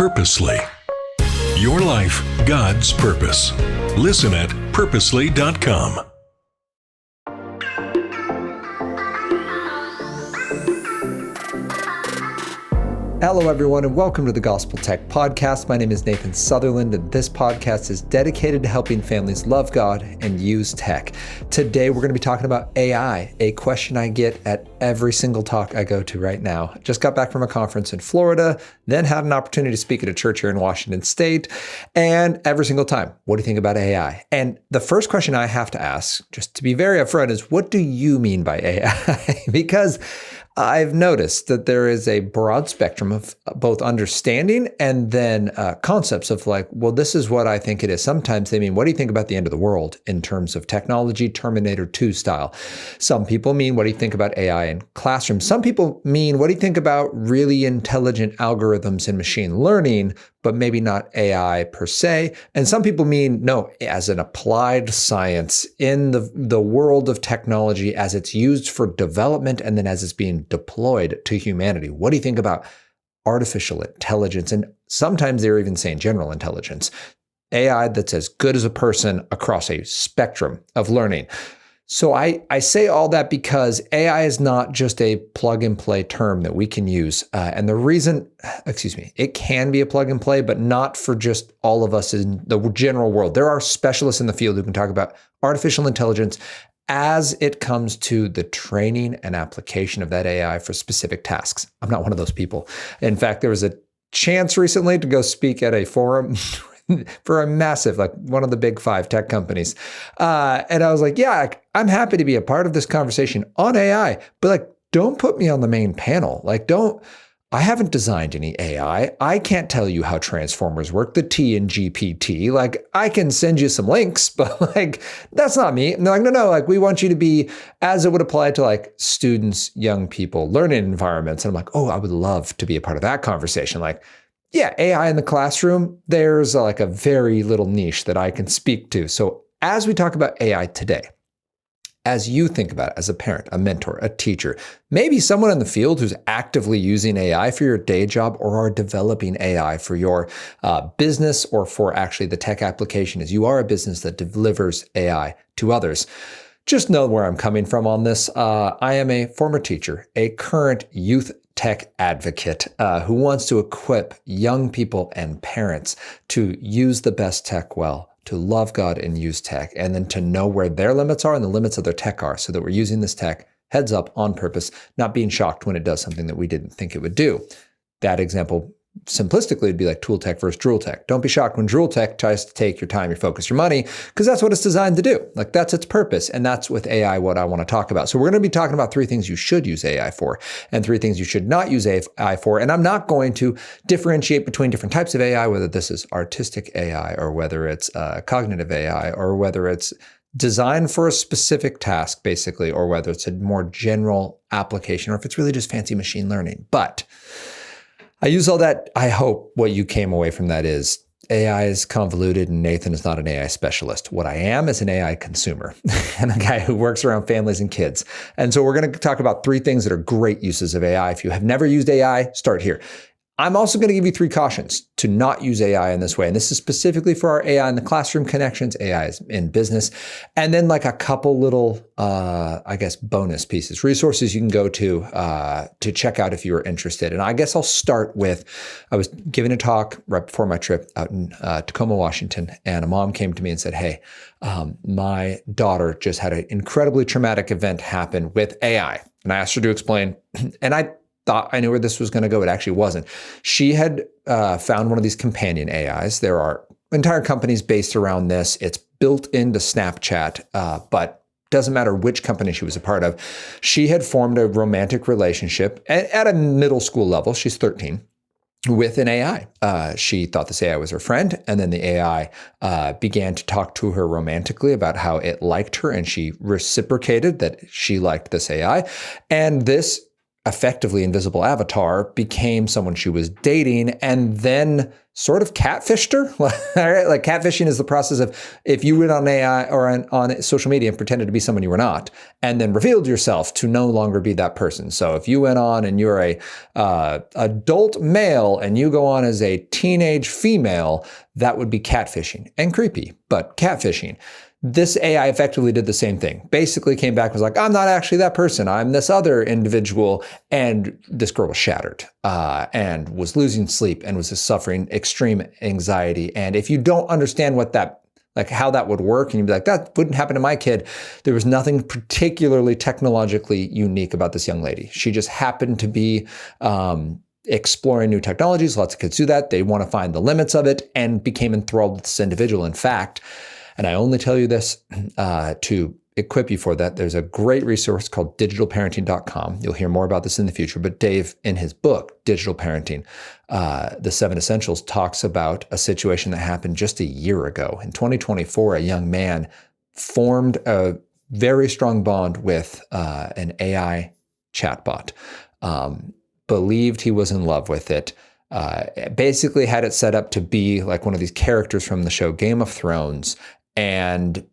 Purposely. Your life, God's purpose. Listen at purposely.com. Hello, everyone, and welcome to the Gospel Tech Podcast. My name is Nathan Sutherland, and this podcast is dedicated to helping families love God and use tech. Today, we're going to be talking about AI, a question I get at every single talk I go to right now. Just got back from a conference in Florida, then had an opportunity to speak at a church here in Washington State, and every single time, what do you think about AI? And the first question I have to ask, just to be very upfront, is what do you mean by AI? Because I've noticed that there is a broad spectrum of both understanding and then concepts of like, well, this is what I think it is. Sometimes they mean, what do you think about the end of the world in terms of technology, Terminator 2 style? Some people mean, what do you think about AI in classrooms? Some people mean, what do you think about really intelligent algorithms in machine learning, but maybe not AI per se? And some people mean, no, as an applied science in the world of technology as it's used for development and then as it's being deployed to humanity. What do you think about artificial intelligence? And sometimes they're even saying general intelligence, AI that's as good as a person across a spectrum of learning. So I say all that because AI is not just a plug and play term that we can use. And the reason, it can be a plug and play, but not for just all of us in the general world. There are specialists in the field who can talk about artificial intelligence as it comes to the training and application of that AI for specific tasks. I'm not one of those people. In fact, there was a chance recently to go speak at a forum for a massive, like one of the big 5 tech companies. And I was like, yeah, I'm happy to be a part of this conversation on AI, but like, don't put me on the main panel. I haven't designed any AI. I can't tell you how transformers work, the T in GPT. Like, I can send you some links, but like, that's not me. And they're like, no, like we want you to be, as it would apply to like students, young people, learning environments. And I'm like, oh, I would love to be a part of that conversation. Like, yeah, AI in the classroom, there's like a very little niche that I can speak to. So as we talk about AI today, as you think about it as a parent, a mentor, a teacher, maybe someone in the field who's actively using AI for your day job or are developing AI for your business or for actually the tech application, as you are a business that delivers AI to others. Just know where I'm coming from on this. I am a former teacher, a current youth tech advocate who wants to equip young people and parents to use the best tech well, to love God and use tech, and then to know where their limits are and the limits of their tech are so that we're using this tech heads up on purpose, not being shocked when it does something that we didn't think it would do. That example, simplistically, would be like tool tech versus drool tech. Don't be shocked when drool tech tries to take your time, your focus, your money, because that's what it's designed to do. Like that's its purpose. And that's with AI what I want to talk about. So we're going to be talking about 3 things you should use AI for and 3 things you should not use AI for. And I'm not going to differentiate between different types of AI, whether this is artistic AI or whether it's cognitive AI or whether it's designed for a specific task, basically, or whether it's a more general application or if it's really just fancy machine learning. But I use all that. I hope what you came away from that is AI is convoluted and Nathan is not an AI specialist. What I am is an AI consumer and a guy who works around families and kids. And so we're going to talk about 3 things that are great uses of AI. If you have never used AI, start here. I'm also going to give you 3 cautions to not use AI in this way. And this is specifically for our AI in the classroom connections, AI in business, and then like a couple little, bonus pieces, resources you can go to check out if you are interested. And I guess I'll start with, I was giving a talk right before my trip out in Tacoma, Washington, and a mom came to me and said, hey, my daughter just had an incredibly traumatic event happen with AI. And I asked her to explain, and I thought I knew where this was going to go. It actually wasn't. She had found one of these companion AIs. There are entire companies based around this. It's built into Snapchat, but doesn't matter which company she was a part of. She had formed a romantic relationship at a middle school level. She's 13. With an AI. She thought this AI was her friend, and then the AI began to talk to her romantically about how it liked her, and she reciprocated that she liked this AI. And this effectively invisible avatar became someone she was dating and then sort of catfished her. Like catfishing is the process of if you went on AI or on social media and pretended to be someone you were not, and then revealed yourself to no longer be that person. So if you went on and you're a adult male and you go on as a teenage female, that would be catfishing and creepy, but catfishing. This AI effectively did the same thing. Basically came back and was like, I'm not actually that person. I'm this other individual. And this girl was shattered and was losing sleep and was just suffering extreme anxiety. And if you don't understand what that, like how that would work, and you'd be like, that wouldn't happen to my kid. There was nothing particularly technologically unique about this young lady. She just happened to be exploring new technologies. Lots of kids do that. They want to find the limits of it and became enthralled with this individual. In fact, and I only tell you this to equip you for that. There's a great resource called digitalparenting.com. You'll hear more about this in the future. But Dave, in his book, Digital Parenting, The 7 Essentials, talks about a situation that happened just a year ago. In 2024, a young man formed a very strong bond with an AI chatbot, believed he was in love with it, basically had it set up to be like one of these characters from the show Game of Thrones, and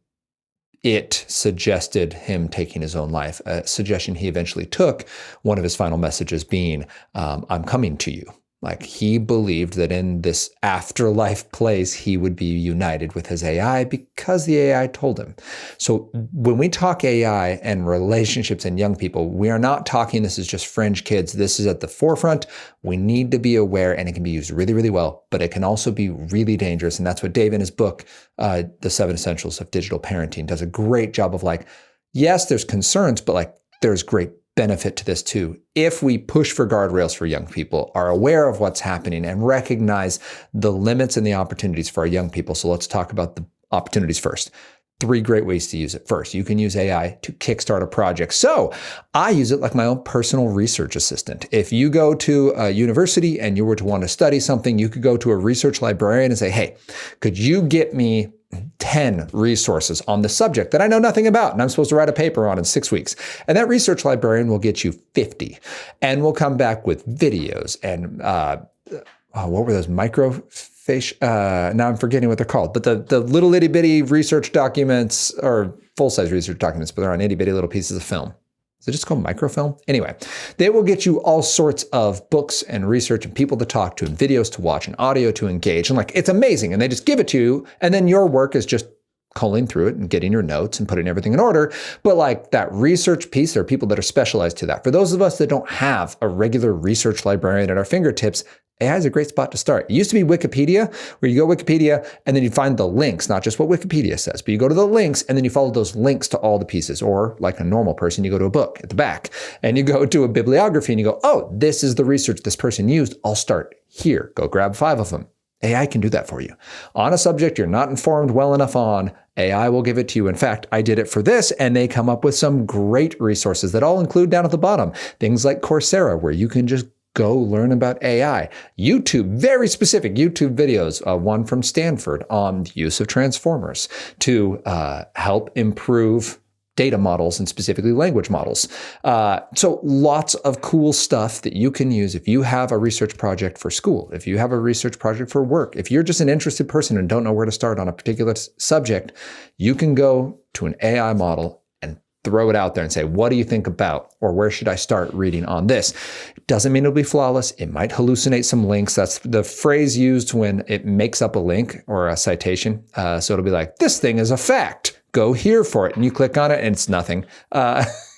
it suggested him taking his own life, a suggestion he eventually took, one of his final messages being, I'm coming to you. Like he believed that in this afterlife place, he would be united with his AI because the AI told him. So when we talk AI and relationships and young people, we are not talking this is just fringe kids. This is at the forefront. We need to be aware, and it can be used really, really well, but it can also be really dangerous. And that's what Dave in his book, The 7 Essentials of Digital Parenting, does a great job of like, yes, there's concerns, but like there's great benefit to this too. If we push for guardrails for young people, are aware of what's happening, and recognize the limits and the opportunities for our young people. So let's talk about the opportunities first. 3 great ways to use it. First, you can use AI to kickstart a project. So I use it like my own personal research assistant. If you go to a university and you were to want to study something, you could go to a research librarian and say, hey, could you get me 10 resources on the subject that I know nothing about and I'm supposed to write a paper on in 6 weeks. And that research librarian will get you 50 and will come back with videos and what were those now I'm forgetting what they're called, but the little itty bitty research documents, or full-size research documents, but they're on itty bitty little pieces of film. Is it just called microfilm? Anyway, they will get you all sorts of books and research and people to talk to and videos to watch and audio to engage. And like, it's amazing. And they just give it to you. And then your work is just culling through it and getting your notes and putting everything in order. But like that research piece, there are people that are specialized to that. For those of us that don't have a regular research librarian at our fingertips, AI is a great spot to start. It used to be Wikipedia, where you go Wikipedia and then you find the links, not just what Wikipedia says, but you go to the links and then you follow those links to all the pieces. Or like a normal person, you go to a book at the back and you go to a bibliography and you go, oh, this is the research this person used. I'll start here. Go grab 5 of them. AI can do that for you. On a subject you're not informed well enough on, AI will give it to you. In fact, I did it for this, and they come up with some great resources that I'll include down at the bottom. Things like Coursera, where you can just go learn about AI. YouTube, very specific YouTube videos, one from Stanford on the use of transformers to help improve data models and specifically language models. So lots of cool stuff that you can use if you have a research project for school, if you have a research project for work, if you're just an interested person and don't know where to start on a particular subject, you can go to an AI model and throw it out there and say, what do you think about, or where should I start reading on this? It doesn't mean it'll be flawless. It might hallucinate some links. That's the phrase used when it makes up a link or a citation. So it'll be like, this thing is a fact. Go here for it. And you click on it and it's nothing.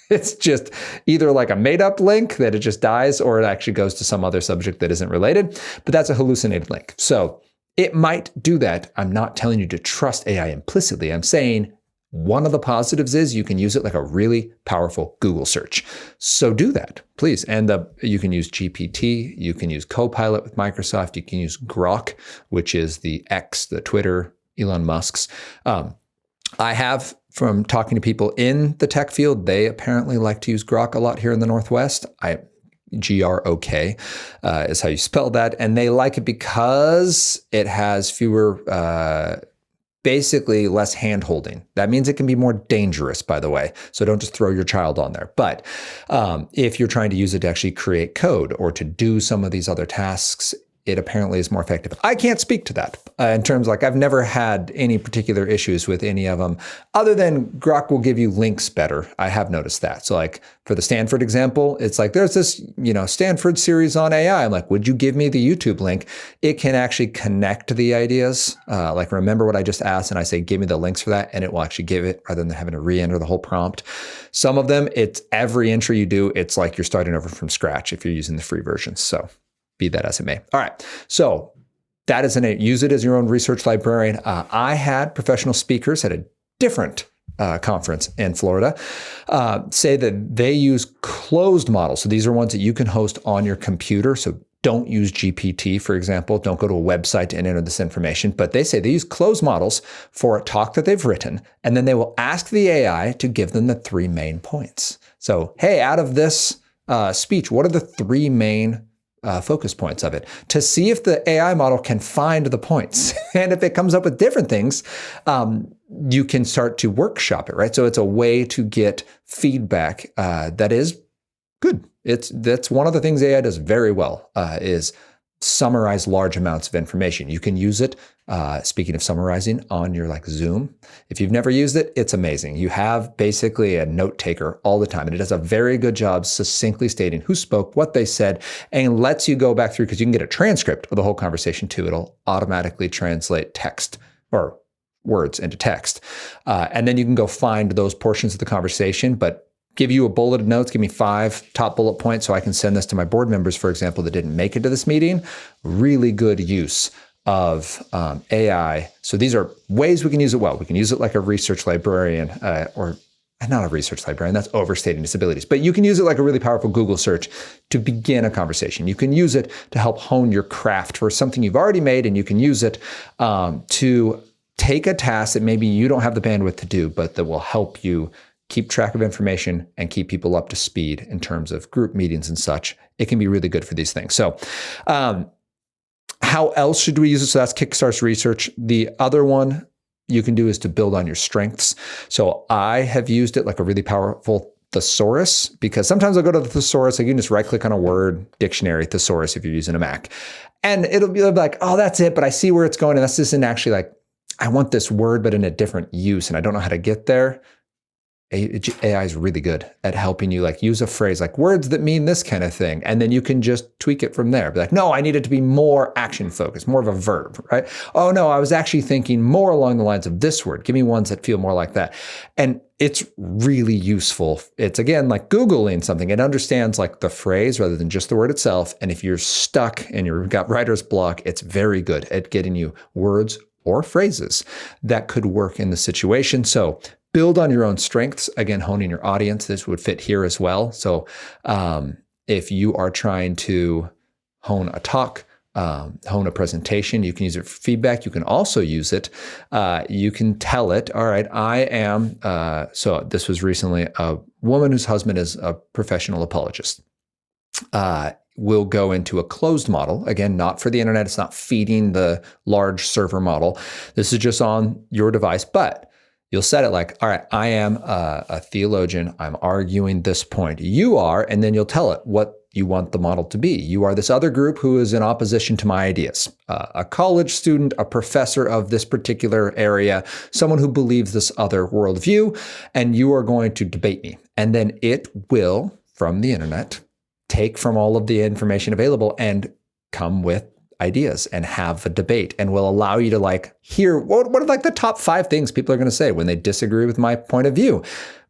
It's just either like a made up link that it just dies, or it actually goes to some other subject that isn't related, but that's a hallucinated link. So it might do that. I'm not telling you to trust AI implicitly. I'm saying one of the positives is you can use it like a really powerful Google search. So do that, please. And you can use GPT. You can use Copilot with Microsoft. You can use Grok, which is the X, the Twitter, Elon Musk's. I have, from talking to people in the tech field, they apparently like to use Grok a lot here in the Northwest. Grok is how you spell that. And they like it because it has fewer basically less hand-holding. That means it can be more dangerous, by the way. So don't just throw your child on there. But if you're trying to use it to actually create code or to do some of these other tasks, it apparently is more effective. I can't speak to that in terms like I've never had any particular issues with any of them other than Grok will give you links better. I have noticed that. So like for the Stanford example, it's like there's this, Stanford series on AI. I'm like, would you give me the YouTube link? It can actually connect the ideas. Like remember what I just asked and I say, give me the links for that. And it will actually give it rather than having to re-enter the whole prompt. Some of them, it's every entry you do, it's like you're starting over from scratch if you're using the free version. So be that as it may. All right. So that is use it as your own research librarian. I had professional speakers at a different conference in Florida say that they use closed models. So these are ones that you can host on your computer. So don't use GPT, for example. Don't go to a website and enter this information. But they say they use closed models for a talk that they've written, and then they will ask the AI to give them the 3 main points. So, hey, out of this speech, what are the 3 main focus points of it to see if the AI model can find the points. And if it comes up with different things, you can start to workshop it, right? So it's a way to get feedback that is good. That's one of the things AI does very well is summarize large amounts of information. You can use it, speaking of summarizing, on your Zoom. If you've never used it, it's amazing. You have basically a note taker all the time, and it does a very good job succinctly stating who spoke, what they said, and lets you go back through because you can get a transcript of the whole conversation too. It'll automatically translate text or words into text. And then you can go find those portions of the conversation, but give you a bulleted notes, give me 5 top bullet points so I can send this to my board members, for example, that didn't make it to this meeting. Really good use of AI. So these are ways we can use it well. We can use it like a research librarian or not a research librarian, that's overstating its abilities, but you can use it like a really powerful Google search to begin a conversation. You can use it to help hone your craft for something you've already made, and you can use it to take a task that maybe you don't have the bandwidth to do, but that will help you keep track of information and keep people up to speed in terms of group meetings and such. It can be really good for these things. So how else should we use it? So that's Kickstart's research. The other one you can do is to build on your strengths. So I have used it like a really powerful thesaurus because sometimes I'll go to the thesaurus. You can just right click on a word dictionary, thesaurus, if you're using a Mac. And it'll be like, oh, that's it. But I see where it's going. And that's just in actually like, I want this word, but in a different use. And I don't know how to get there. AI is really good at helping you use a phrase like words that mean this kind of thing. And then you can just tweak it from there. Be like, no, I need it to be more action focused, more of a verb, right? Oh no, I was actually thinking more along the lines of this word. Give me ones that feel more like that. And it's really useful. It's again, like Googling something. It understands the phrase rather than just the word itself. And if you're stuck and you've got writer's block, it's very good at getting you words or phrases that could work in the situation. So build on your own strengths. Again, honing your audience. This would fit here as well. So if you are trying to hone a talk, hone a presentation, you can use it for feedback. You can also use it. You can tell it, all right, I am, so this was recently a woman whose husband is a professional apologist. Will go into a closed model. Again, not for the internet. It's not feeding the large server model. This is just on your device, but you'll set it like, all right, I am a theologian. I'm arguing this point. You are, and then you'll tell it what you want the model to be. You are this other group who is in opposition to my ideas. A college student, a professor of this particular area, someone who believes this other worldview, and you are going to debate me. And then it will, from the internet, take from all of the information available and come with ideas and have a debate, and will allow you to hear what are the top 5 things people are going to say when they disagree with my point of view.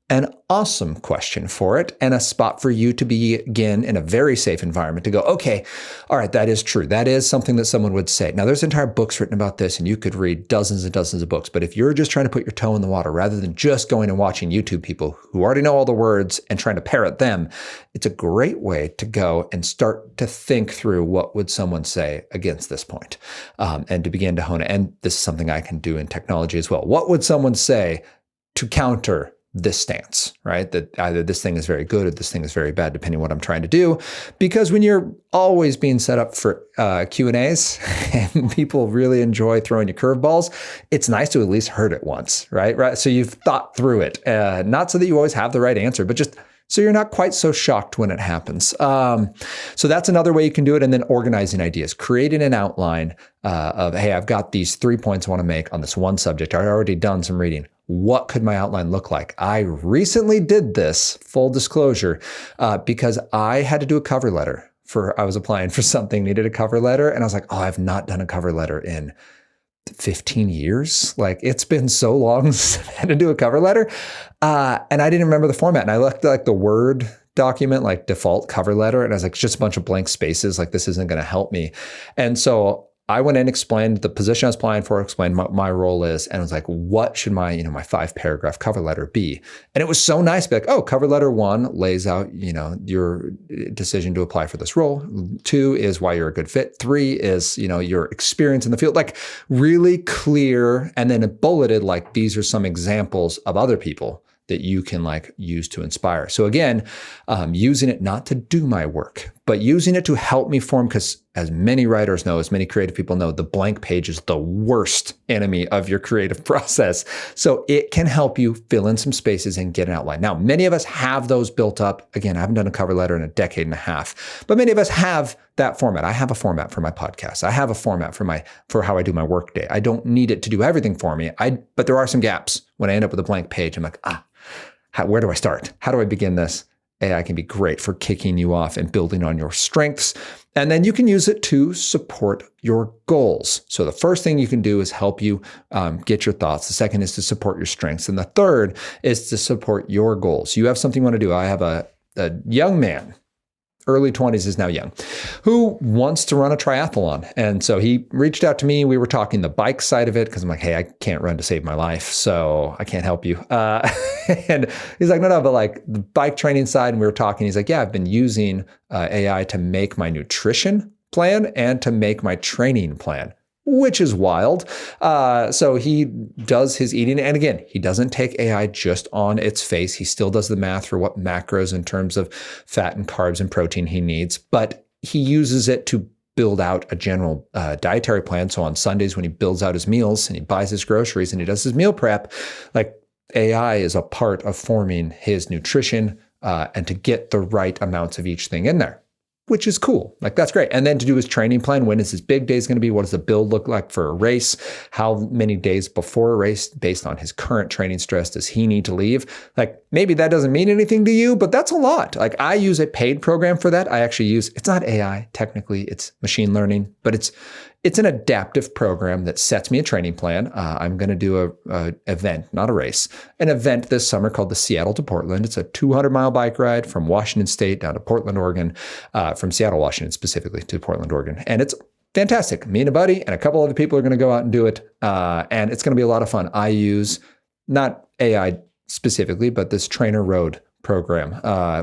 An awesome question for it, and a spot for you to begin in a very safe environment to go, okay, all right, that is true. That is something that someone would say. Now, there's entire books written about this, and you could read dozens and dozens of books. But if you're just trying to put your toe in the water rather than just going and watching YouTube people who already know all the words and trying to parrot them, it's a great way to go and start to think through what would someone say against this point, and to begin to hone it. And this is something I can do in technology as well. What would someone say to counter this stance, right? That either this thing is very good or this thing is very bad, depending on what I'm trying to do. Because when you're always being set up for Q&As and people really enjoy throwing you curveballs, it's nice to at least heard it once, right? So you've thought through it, not so that you always have the right answer, but just so you're not quite so shocked when it happens. So that's another way you can do it. And then organizing ideas, creating an outline of, hey, I've got these 3 points I want to make on this one subject. I've already done some reading. What could my outline look like? I recently did this, full disclosure, because I had to do a cover letter I was applying for something, needed a cover letter. And I was like, oh, I've not done a cover letter in 15 years. Like, it's been so long since I had to do a cover letter. And I didn't remember the format. And I left like the Word document, like default cover letter. And I was like, just a bunch of blank spaces. Like, this isn't going to help me. And so I went in, explained the position I was applying for, explained what my role is, and was like, what should my 5-paragraph cover letter be? And it was so nice to be like, oh, cover letter 1 lays out, your decision to apply for this role. 2 is why you're a good fit. 3 is, your experience in the field, like really clear. And then it bulleted, like, these are some examples of other people that you can like use to inspire. So again, using it not to do my work, but using it to help me form, because as many writers know, as many creative people know, the blank page is the worst enemy of your creative process. So it can help you fill in some spaces and get an outline. Now, many of us have those built up. Again, I haven't done a cover letter in a decade and a half, but many of us have that format. I have a format for my podcast. I have a format for how I do my workday. I don't need it to do everything for me. But there are some gaps. When I end up with a blank page, I'm like, where do I start? How do I begin this? AI can be great for kicking you off and building on your strengths. And then you can use it to support your goals. So the first thing you can do is help you get your thoughts. The second is to support your strengths. And the third is to support your goals. You have something you want to do. I have a young man, early 20s is now young, who wants to run a triathlon. And so he reached out to me. We were talking the bike side of it because I'm like, hey, I can't run to save my life, so I can't help you. And he's like, no, but like the bike training side. And we were talking. He's like, yeah, I've been using AI to make my nutrition plan and to make my training plan, which is wild. So he does his eating. And again, he doesn't take AI just on its face. He still does the math for what macros in terms of fat and carbs and protein he needs, but he uses it to build out a general dietary plan. So on Sundays, when he builds out his meals and he buys his groceries and he does his meal prep, like AI is a part of forming his nutrition and to get the right amounts of each thing in there, which is cool. Like, that's great. And then to do his training plan. When is his big days going to be? What does the build look like for a race? How many days before a race, based on his current training stress, does he need to leave? Like, maybe that doesn't mean anything to you, but that's a lot. Like, I use a paid program for that. I actually it's not AI, technically, it's machine learning, but it's an adaptive program that sets me a training plan. I'm going to do a event, not a race, an event this summer called the Seattle to Portland. It's a 200-mile bike ride from Washington State down to Portland, Oregon, from Seattle, Washington specifically to Portland, Oregon. And it's fantastic. Me and a buddy and a couple other people are going to go out and do it. And it's going to be a lot of fun. I use not AI specifically, but this Trainer Road program,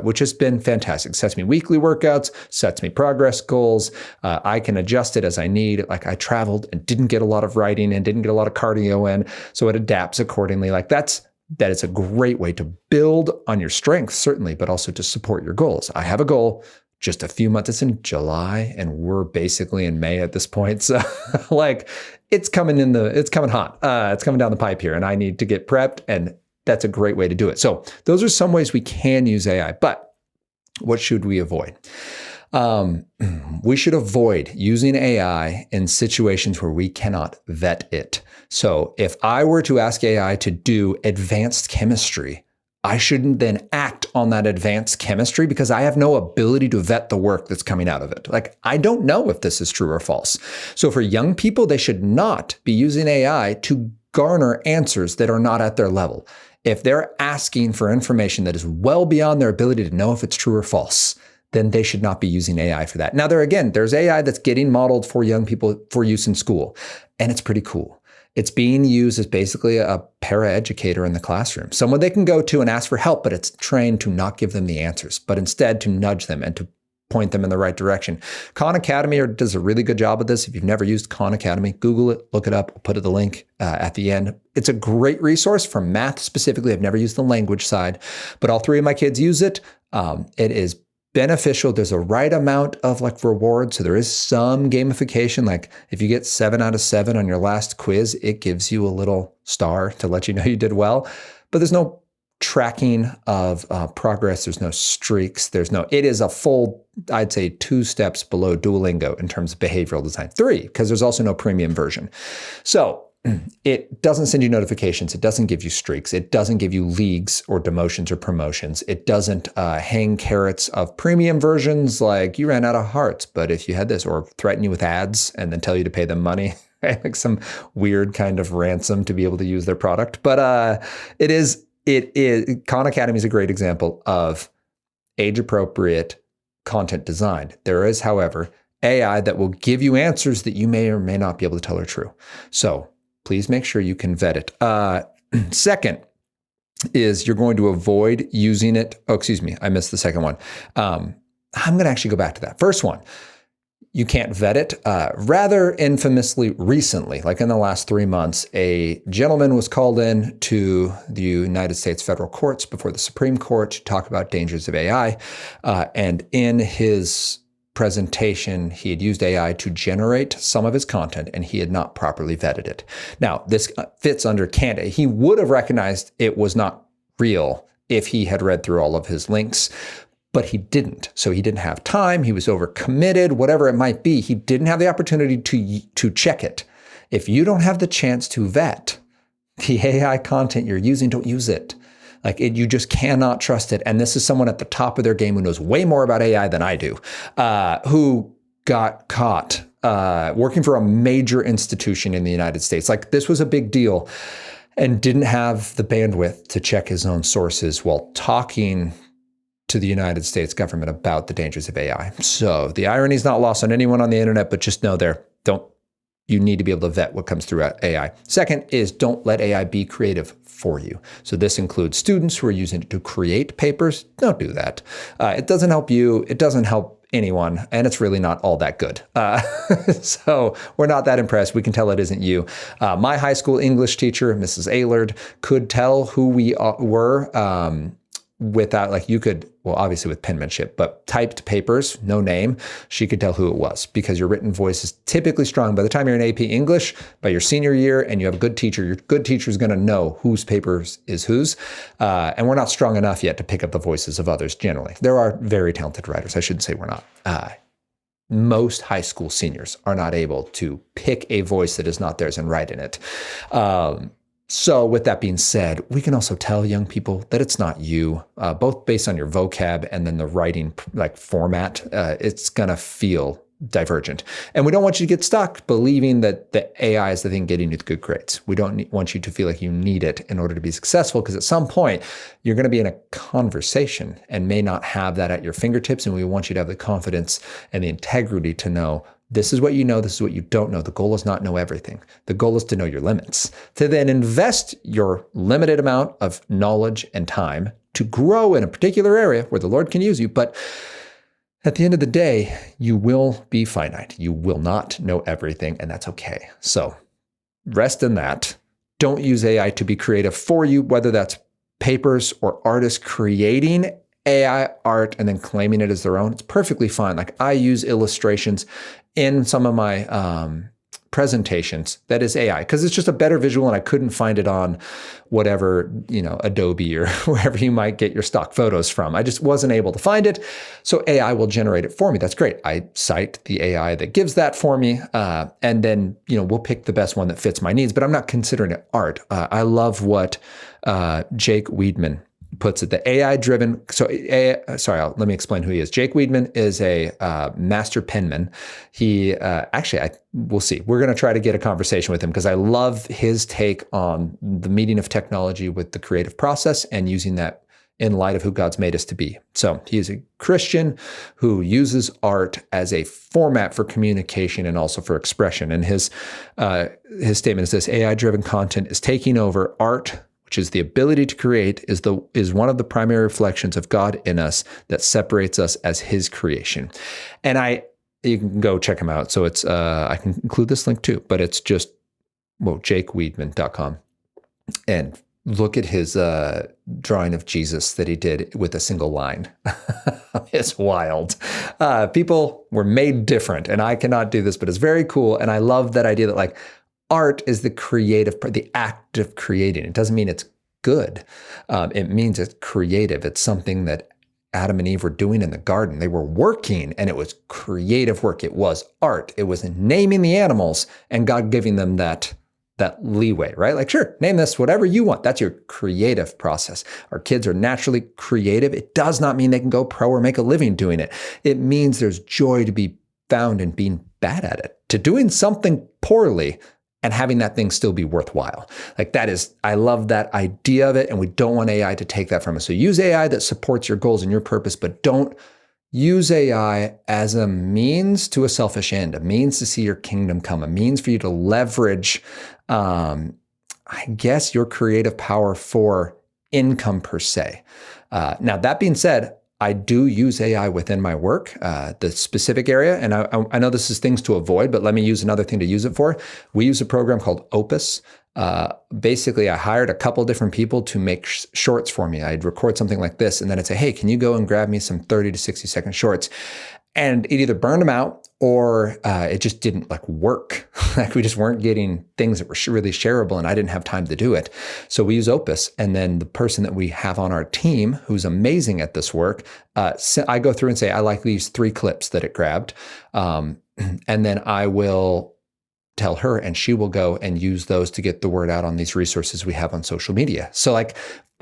which has been fantastic. Sets me weekly workouts, sets me progress goals. I can adjust it as I need. Like, I traveled and didn't get a lot of writing and didn't get a lot of cardio in, so it adapts accordingly. Like, that is a great way to build on your strengths, certainly, but also to support your goals. I have a goal just a few months. It's in July and we're basically in May at this point. So like, it's coming hot. It's coming down the pipe here and I need to get prepped, and that's a great way to do it. So those are some ways we can use AI, but what should we avoid? We should avoid using AI in situations where we cannot vet it. So if I were to ask AI to do advanced chemistry, I shouldn't then act on that advanced chemistry because I have no ability to vet the work that's coming out of it. Like, I don't know if this is true or false. So for young people, they should not be using AI to garner answers that are not at their level. If they're asking for information that is well beyond their ability to know if it's true or false, then they should not be using AI for that. Now, there's AI that's getting modeled for young people for use in school, and it's pretty cool. It's being used as basically a paraeducator in the classroom, someone they can go to and ask for help, but it's trained to not give them the answers, but instead to nudge them and to point them in the right direction. Khan Academy does a really good job of this. If you've never used Khan Academy, Google it, look it up. I'll put the link at the end. It's a great resource for math specifically. I've never used the language side, but all three of my kids use it. It is beneficial. There's a right amount of like reward. So there is some gamification. Like if you get 7 out of 7 on your last quiz, it gives you a little star to let you know you did well. But there's no tracking of progress. There's no streaks. It is a full, I'd say 2 steps below Duolingo in terms of behavioral design. 3, because there's also no premium version. So it doesn't send you notifications. It doesn't give you streaks. It doesn't give you leagues or demotions or promotions. It doesn't hang carrots of premium versions like you ran out of hearts, but if you had this, or threaten you with ads and then tell you to pay them money, like some weird kind of ransom to be able to use their product. But Khan Academy is a great example of age-appropriate content design. There is, however, AI that will give you answers that you may or may not be able to tell are true. So please make sure you can vet it. Second is you're going to avoid using it. Oh, excuse me. I missed the second one. I'm going to actually go back to that. First one, you can't vet it. Rather infamously recently, like in the last 3 months, a gentleman was called in to the United States federal courts before the Supreme Court to talk about dangers of AI. And in his presentation, he had used AI to generate some of his content and he had not properly vetted it. Now, this fits under candidate. He would have recognized it was not real if he had read through all of his links, but he didn't. So he didn't have time. He was overcommitted, whatever it might be. He didn't have the opportunity to check it. If you don't have the chance to vet the AI content you're using, don't use it. You just cannot trust it. And this is someone at the top of their game who knows way more about AI than I do, who got caught working for a major institution in the United States. Like this was a big deal and didn't have the bandwidth to check his own sources while talking to the United States government about the dangers of AI. So the irony is not lost on anyone on the internet, but just know you need to be able to vet what comes through AI. Second is don't let AI be creative for you. So this includes students who are using it to create papers. Don't do that. It doesn't help you. It doesn't help anyone. And it's really not all that good. So we're not that impressed. We can tell it isn't you. My high school English teacher, Mrs. Aylard, could tell who we were without, you could, well, obviously with penmanship, but typed papers, no name, she could tell who it was because your written voice is typically strong. By the time you're in AP English, by your senior year, and you have a good teacher, your good teacher is going to know whose papers is whose. And we're not strong enough yet to pick up the voices of others generally. There are very talented writers. I shouldn't say we're not. Most high school seniors are not able to pick a voice that is not theirs and write in it. So with that being said, we can also tell young people that it's not you, both based on your vocab and then the writing format. It's going to feel divergent. And we don't want you to get stuck believing that the AI is the thing getting you the good grades. We don't want you to feel like you need it in order to be successful, because at some point you're going to be in a conversation and may not have that at your fingertips. And we want you to have the confidence and the integrity to know this is what you know, this is what you don't know. The goal is not know everything. The goal is to know your limits, to then invest your limited amount of knowledge and time to grow in a particular area where the Lord can use you. But at the end of the day, you will be finite. You will not know everything, and that's okay. So rest in that. Don't use AI to be creative for you, whether that's papers or artists creating AI art and then claiming it as their own. It's perfectly fine. I use illustrations in some of my presentations that is AI because it's just a better visual, and I couldn't find it on whatever, Adobe or wherever you might get your stock photos from. I just wasn't able to find it. So AI will generate it for me. That's great. I cite the AI that gives that for me. And then, we'll pick the best one that fits my needs, but I'm not considering it art. I love what Jake Weidman puts it, the AI-driven, let me explain who he is. Jake Weidman is a master penman. He, we'll see. We're going to try to get a conversation with him because I love his take on the meeting of technology with the creative process and using that in light of who God's made us to be. So he is a Christian who uses art as a format for communication and also for expression. And his statement is this: AI-driven content is taking over art, which is the ability to create, is one of the primary reflections of God in us that separates us as his creation. And you can go check him out. So it's, I can include this link too, but it's just, jakeweedman.com. And look at his drawing of Jesus that he did with a single line. It's wild. People were made different, and I cannot do this, but it's very cool. And I love that idea that like art is the creative part, the act of creating. It doesn't mean it's good. It means it's creative. It's something that Adam and Eve were doing in the garden. They were working, and it was creative work. It was art. It was naming the animals and God giving them that leeway, right? Like, sure, name this whatever you want. That's your creative process. Our kids are naturally creative. It does not mean they can go pro or make a living doing it. It means there's joy to be found in being bad at it, to doing something poorly and having that thing still be worthwhile. Like I love that idea of it, and we don't want AI to take that from us. So use AI that supports your goals and your purpose, but don't use AI as a means to a selfish end, a means to see your kingdom come, a means for you to leverage, your creative power for income per se. Now, that being said, I do use AI within my work, the specific area, and I know this is things to avoid, but let me use another thing to use it for. We use a program called Opus. Basically, I hired a couple different people to make shorts for me. I'd record something like this, and then I'd say, hey, can you go and grab me some 30 to 60 second shorts? And it either burned them out or it just didn't work. Like we just weren't getting things that were really shareable, and I didn't have time to do it. So we use Opus, and then the person that we have on our team who's amazing at this work, I go through and say, I like these 3 clips that it grabbed. And then I will tell her, and she will go and use those to get the word out on these resources we have on social media. So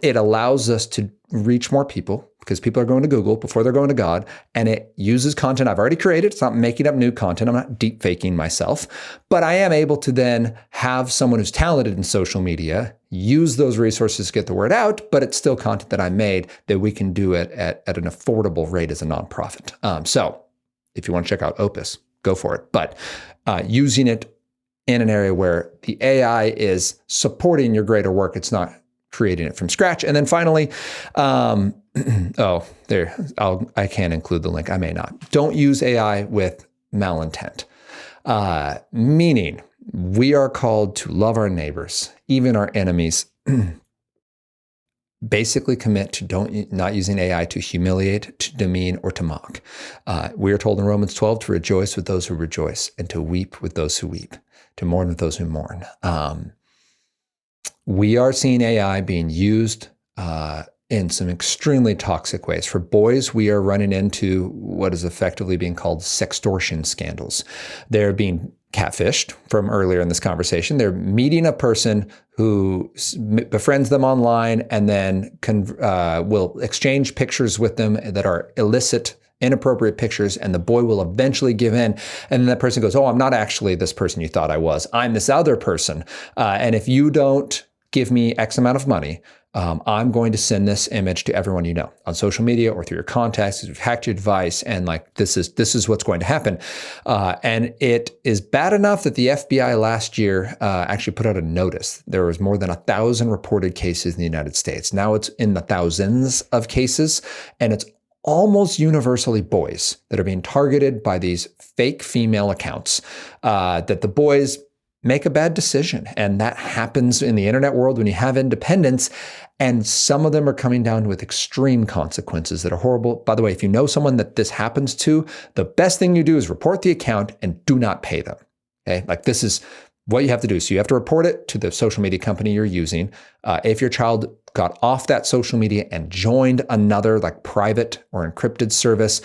it allows us to reach more people because people are going to Google before they're going to God, and it uses content I've already created. It's not making up new content. I'm not deep faking myself, but I am able to then have someone who's talented in social media use those resources to get the word out, but it's still content that I made that we can do it at an affordable rate as a nonprofit. So if you want to check out Opus, go for it. But using it in an area where the AI is supporting your greater work, it's not creating it from scratch. And then finally, I can't include the link. I may not. Don't use AI with malintent, meaning we are called to love our neighbors, even our enemies. Basically commit to not using AI to humiliate, to demean, or to mock. We are told in Romans 12 to rejoice with those who rejoice and to weep with those who weep, to mourn with those who mourn. We are seeing AI being used in some extremely toxic ways. For boys, we are running into what is effectively being called sextortion scandals. They're being catfished from earlier in this conversation. They're meeting a person who befriends them online and then will exchange pictures with them that are illicit, inappropriate pictures, and the boy will eventually give in. And then that person goes, oh, I'm not actually this person you thought I was. I'm this other person. And if you don't give me X amount of money, I'm going to send this image to everyone you know on social media or through your contacts. You've hacked your device, and this is what's going to happen. And it is bad enough that the FBI last year actually put out a notice. There was more than 1,000 reported cases in the United States. Now it's in the thousands of cases, and it's almost universally boys that are being targeted by these fake female accounts, that the boys make a bad decision. And that happens in the internet world when you have independence. And some of them are coming down with extreme consequences that are horrible. By the way, if you know someone that this happens to, the best thing you do is report the account and do not pay them. Okay, this is what you have to do. So you have to report it to the social media company you're using. If your child got off that social media and joined another private or encrypted service,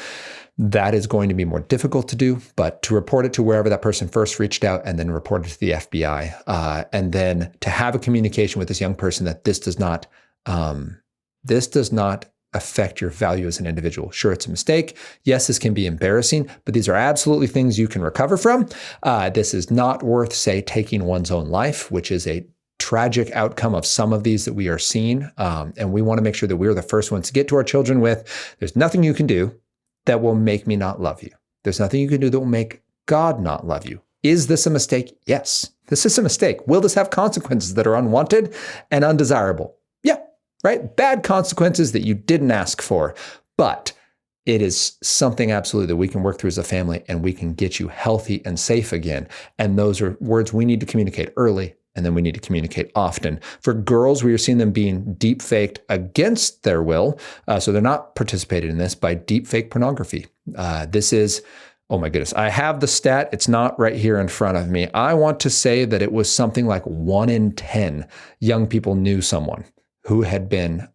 that is going to be more difficult to do, but to report it to wherever that person first reached out and then report it to the FBI, and then to have a communication with this young person that this does not affect your value as an individual. Sure, it's a mistake. Yes, this can be embarrassing, but these are absolutely things you can recover from. This is not worth, say, taking one's own life, which is a tragic outcome of some of these that we are seeing. And we want to make sure that we're the first ones to get to our children with, there's nothing you can do that will make me not love you. There's nothing you can do that will make God not love you. Is this a mistake? Yes. This is a mistake. Will this have consequences that are unwanted and undesirable? Yeah, right? Bad consequences that you didn't ask for, but it is something absolutely that we can work through as a family, and we can get you healthy and safe again. And those are words we need to communicate early, and then we need to communicate often. For girls, we are seeing them being deep faked against their will. So they're not participating in this by deep fake pornography. This is, oh my goodness, I have the stat. It's not right here in front of me. I want to say that it was something like 1 in 10 young people knew someone who had been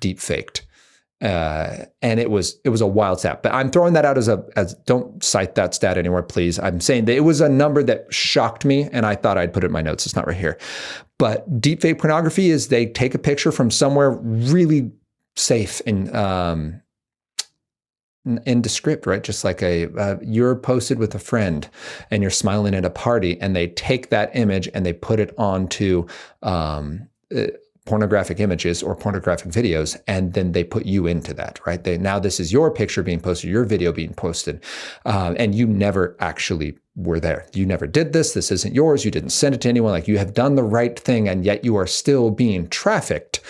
deep faked. And it was a wild stat, but I'm throwing that out as don't cite that stat anywhere, please. I'm saying that it was a number that shocked me, and I thought I'd put it in my notes. It's not right here. But deepfake pornography is they take a picture from somewhere really safe and indescript, right? Just like you're posted with a friend and you're smiling at a party, and they take that image and they put it onto pornographic images or pornographic videos, and then they put you into that, right? Now this is your picture being posted, your video being posted, and you never actually were there. You never did this. This isn't yours. You didn't send it to anyone. Like, you have done the right thing, and yet you are still being trafficked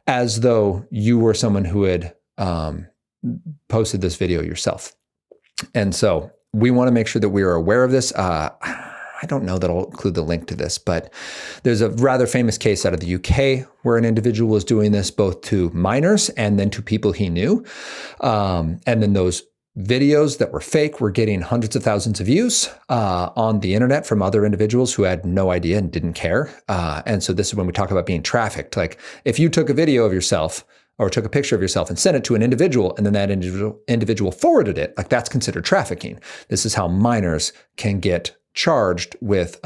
as though you were someone who had posted this video yourself. And so we want to make sure that we are aware of this. I don't know that I'll include the link to this, but there's a rather famous case out of the UK where an individual was doing this both to minors and then to people he knew. And then those videos that were fake were getting hundreds of thousands of views on the internet from other individuals who had no idea and didn't care. And so this is when we talk about being trafficked. Like, if you took a video of yourself or took a picture of yourself and sent it to an individual, and then that individual forwarded it, like, that's considered trafficking. This is how minors can get charged with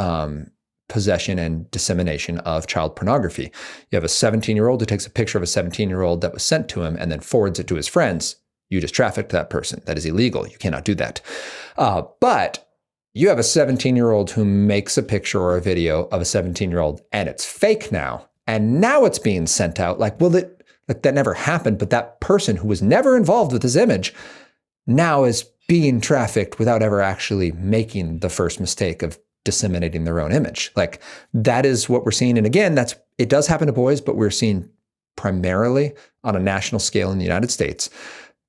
possession and dissemination of child pornography. You have a 17-year-old who takes a picture of a 17-year-old that was sent to him and then forwards it to his friends. You just trafficked that person. That is illegal. You cannot do that. But you have a 17-year-old who makes a picture or a video of a 17-year-old, and it's fake now. And now it's being sent out. Like, well, that never happened, but that person who was never involved with this image now is being trafficked without ever actually making the first mistake of disseminating their own image. Like, that is what we're seeing. And again, it does happen to boys, but we're seeing primarily on a national scale in the United States,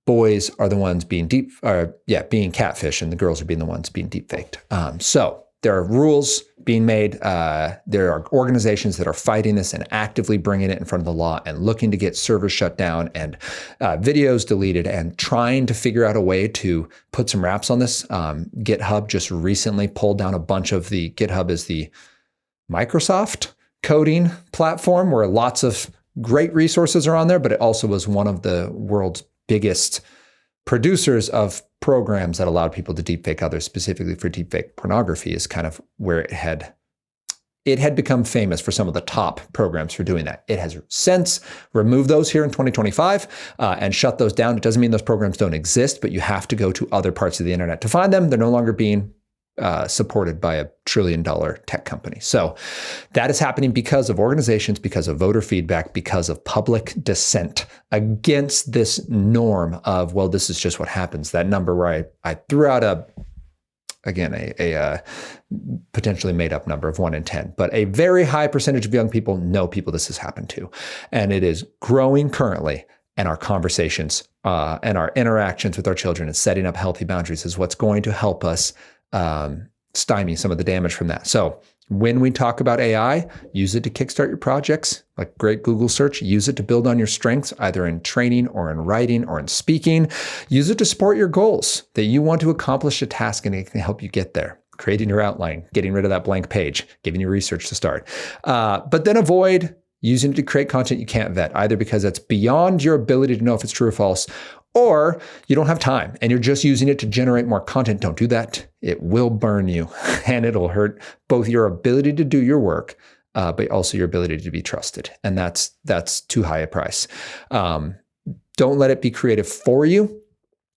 boys are the ones being being catfished, and the girls are being the ones being deep faked. So there are rules being made. There are organizations that are fighting this and actively bringing it in front of the law and looking to get servers shut down and videos deleted and trying to figure out a way to put some wraps on this. GitHub just recently pulled down a bunch of GitHub is the Microsoft coding platform where lots of great resources are on there, but it also was one of the world's biggest producers of programs that allowed people to deepfake others, specifically for deepfake pornography, is kind of where it had become famous for some of the top programs for doing that. It has since removed those here in 2025 and shut those down. It doesn't mean those programs don't exist, but you have to go to other parts of the internet to find them. They're no longer being supported by $1 trillion tech company. So that is happening because of organizations, because of voter feedback, because of public dissent against this norm of, well, this is just what happens. That number where I threw out a potentially made up number of 1 in 10, but a very high percentage of young people know people this has happened to. And it is growing currently. And our conversations and our interactions with our children and setting up healthy boundaries is what's going to help us stymie some of the damage from that. So when we talk about AI, use it to kickstart your projects, like great Google search. Use it to build on your strengths, either in training or in writing or in speaking. Use it to support your goals that you want to accomplish a task, and it can help you get there. Creating your outline, getting rid of that blank page, giving you research to start. But then avoid using it to create content you can't vet, either because it's beyond your ability to know if it's true or false, or you don't have time and you're just using it to generate more content. Don't do that. It will burn you, and it'll hurt both your ability to do your work, but also your ability to be trusted. And that's too high a price. Don't let it be creative for you,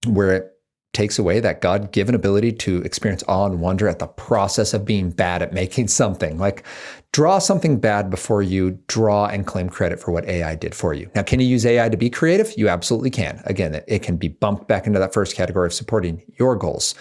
where it takes away that God-given ability to experience awe and wonder at the process of being bad at making something. Like, draw something bad before you draw and claim credit for what AI did for you. Now, can you use AI to be creative? You absolutely can. Again, it can be bumped back into that first category of supporting your goals.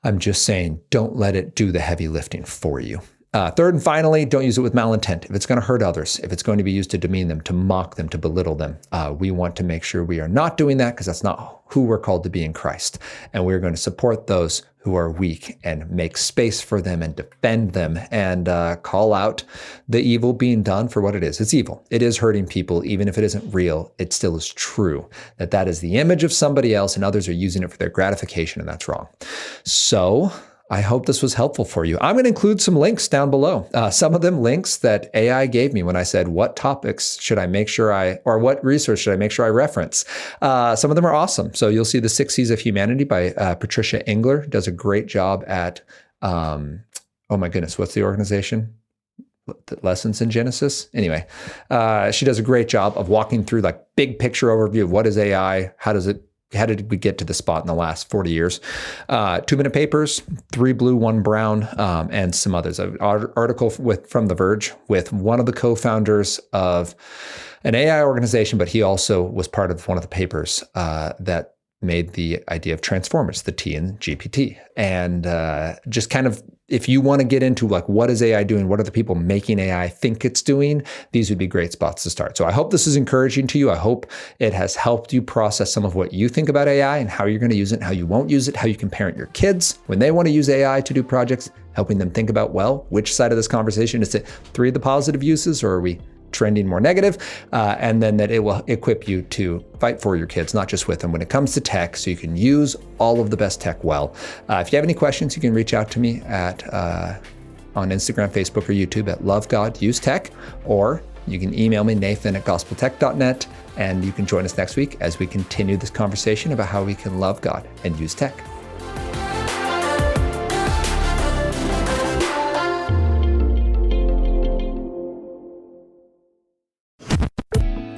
I'm just saying, don't let it do the heavy lifting for you. Third and finally, don't use it with malintent. If it's going to hurt others, if it's going to be used to demean them, to mock them, to belittle them, we want to make sure we are not doing that, because that's not who we're called to be in Christ. And we're going to support those who are weak and make space for them and defend them and call out the evil being done for what it is. It's evil. It is hurting people. Even if it isn't real, it still is true that that is the image of somebody else and others are using it for their gratification, and that's wrong. So I hope this was helpful for you. I'm going to include some links down below. Some of them links that AI gave me when I said, what topics should I make sure or what research should I make sure I reference? Some of them are awesome. So you'll see The 6 C's of Humanity by Patricia Engler. Does a great job at, oh my goodness, what's the organization? Lessons in Genesis. Anyway, she does a great job of walking through like big picture overview of what is AI, how did we get to the spot in the last 40 years? 2-minute papers, 3 blue, 1 brown, and some others. An article from The Verge with one of the co-founders of an AI organization, but he also was part of one of the papers that made the idea of transformers, the T in GPT. And just kind of, if you want to get into like, what is AI doing? What are the people making AI think it's doing? These would be great spots to start. So I hope this is encouraging to you. I hope it has helped you process some of what you think about AI and how you're going to use it and how you won't use it, how you can parent your kids when they want to use AI to do projects, helping them think about, well, which side of this conversation is it 3 of the positive uses, or are we trending more negative? And then that it will equip you to fight for your kids, not just with them, when it comes to tech, so you can use all of the best tech well. If you have any questions, you can reach out to me at on Instagram, Facebook, or YouTube at Love God Use Tech, or you can email me, nathan@gospeltech.net, and you can join us next week as we continue this conversation about how we can love God and use tech.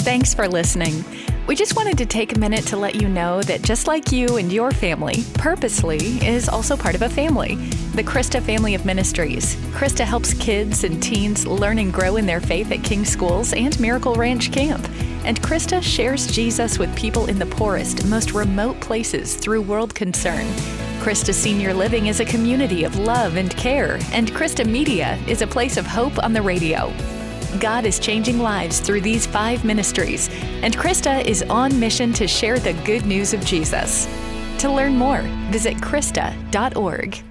Thanks for listening. We just wanted to take a minute to let you know that just like you and your family, Purposely is also part of a family, the Christa Family of Ministries. Christa helps kids and teens learn and grow in their faith at King Schools and Miracle Ranch Camp. And Christa shares Jesus with people in the poorest, most remote places through World Concern. Christa Senior Living is a community of love and care, and Christa Media is a place of hope on the radio. God is changing lives through these 5 ministries, and Christa is on mission to share the good news of Jesus. To learn more, visit Christa.org.